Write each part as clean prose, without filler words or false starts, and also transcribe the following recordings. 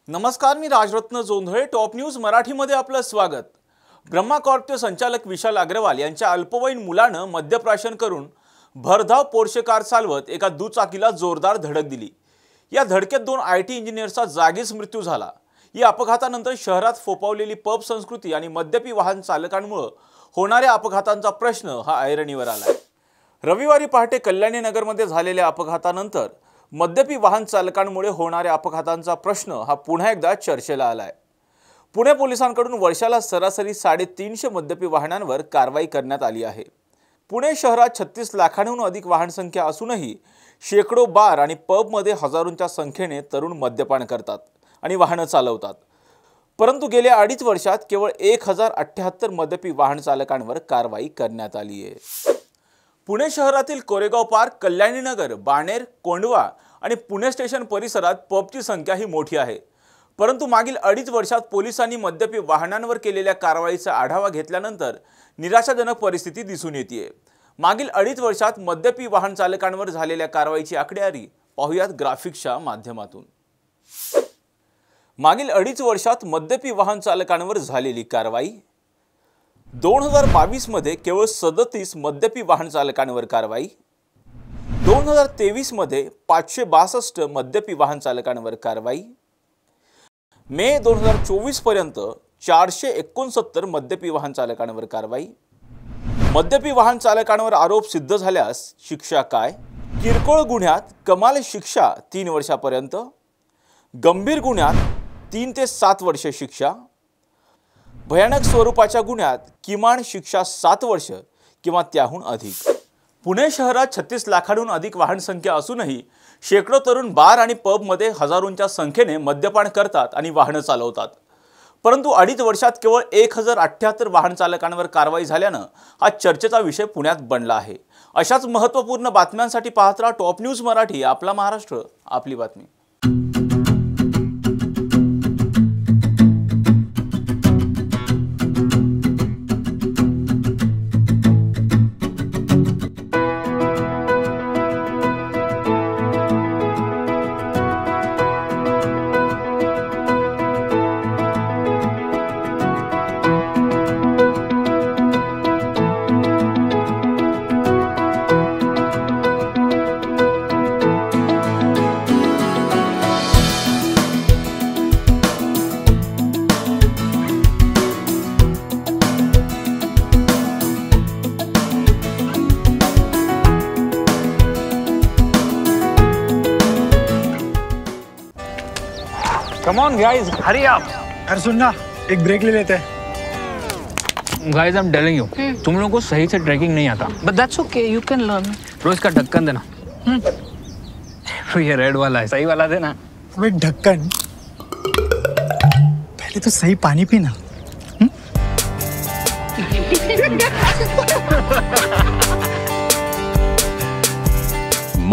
नमस्कार, मी Rajratna Jondhale. Top news मराठीमध्ये आपलं स्वागत. ब्रह्मा कॉर्पचे संचालक विशाल अग्रवाल यांच्या अल्पवयीन मुलानं मद्यप्राशन करून भरधाव पोर्शे कार चालवत एका दुचाकीला जोरदार धडक दिली. या धडकेत 2 IT इंजिनियर्सचा जागीच मृत्यू झाला. या अपघातानंतर शहरात फोफावलेली पब संस्कृती आणि मद्यपी वाहन चालकांमुळे होणाऱ्या अपघातांचा प्रश्न हा ऐरणीवर आलाय. रविवारी पहाटे कल्याणी नगरमध्ये झालेल्या अपघातानंतर मद्यपी वाहन चालकांमुळे होणाऱ्या अपघातांचा प्रश्न हा पुन्हा एकदा चर्चेला आलाय. पुणे पोलिसांकडून वर्षाला सरासरी 350 मद्यपी वाहनांवर कारवाई करण्यात आली आहे. पुणे शहरात 36 लाखांहून अधिक वाहन संख्या असूनही शेकडो बार आणि पबमध्ये हजारोंच्या संख्येने तरुण मद्यपान करतात आणि वाहनं चालवतात. परंतु गेल्या 2.5 वर्षात केवळ 1078 मद्यपी वाहन चालकांवर कारवाई करण्यात आली आहे. पुणे शहरातील कोरेगाव पार्क, कल्याणी नगर, बाणेर, कोंढवा आणि पुणे स्टेशन परिसरात पबची संख्या ही मोठी आहे. परंतु मागील 2.5 वर्षात पोलिसांनी मद्यपी वाहनांवर केलेल्या कारवाईचा आढावा घेतल्यानंतर निराशाजनक परिस्थिती दिसून येते. मागील 2.5 वर्षात मद्यपी वाहन चालकांवर झालेल्या कारवाईची आकडेवारी पाहूयात ग्राफिक्सच्या माध्यमातून. मागील 2.5 वर्षात मद्यपी वाहन चालकांवर झालेली कारवाई: 2022 मध्ये केवळ 37 मद्यपी वाहन चालकांवर कारवाई. 2023 मध्ये 562 मद्यपी वाहन चालकांवर कारवाई. मे 2024 पर्यंत 469 मद्यपी वाहन चालकांवर कारवाई. मद्यपी वाहन चालकांवर आरोप सिद्ध झाल्यास शिक्षा काय? किरकोळ गुन्ह्यात कमाल शिक्षा 3 वर्षापर्यंत, गंभीर गुन्ह्यात 3 ते 7 वर्षे शिक्षा, भयानक स्वरूपाच्या गुन्ह्यात किमान शिक्षा 7 वर्ष किंवा त्याहून अधिक. पुणे शहरात 36 लाखांहून अधिक वाहन संख्या असूनही शेकडो तरुण बार आणि पबमध्ये हजारोंच्या संख्येने मद्यपान करतात आणि वाहनं चालवतात. परंतु 2.5 वर्षात केवळ 1078 वाहन चालकांवर कारवाई झाल्यानं हा चर्चेचा विषय पुण्यात बनला आहे. अशाच महत्त्वपूर्ण बातम्यांसाठी पाहत राहा टॉप न्यूज मराठी. आपला महाराष्ट्र, आपली बातमी. Come on guys, hurry up. अरे सुन ना, एक ब्रेक ले लेते हैं. Guys, I'm telling you, तुम लोगों को सही से ट्रैकिंग नहीं आता. But that's okay, you can learn. रोज का ढक्कन देना. तो ये रेड वाला है, सही वाला देना. अबे ढक्कन, पहले तो सही पानी पीना.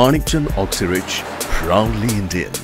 Manikchand Oxyrich, proudly Indian.